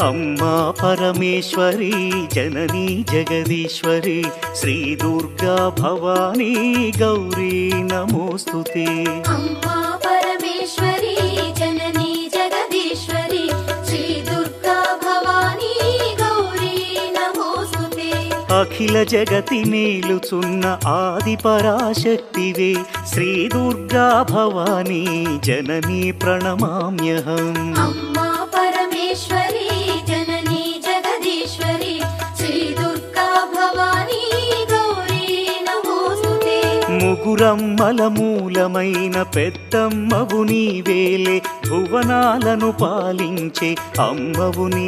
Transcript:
అమ్మా పరమేశ్వరి జననీ జగదీశ్వరి శ్రీ దుర్గా భవానీ గౌరీ నమోస్తుతే. అమ్మా పరమేశ్వరి జననీ జగదీశ్వరి శ్రీ దుర్గా భవానీ గౌరీ నమోస్తుతే. అఖిల జగతి నేలుచున్న ఆది పరాశక్తివే శ్రీ దుర్గా భవానీ జననీ ప్రణమామ్యహం. అమ్మా పరమేశ్వరి జననీ జగదీశ్వరి శ్రీ దుర్గా భవానీ గౌరీ నమోస్తుతే. ముగురమ్మల మూలమైన పెద్దమ్మవు నీవేలే భువనాలను పాలించే అమ్మవు నీ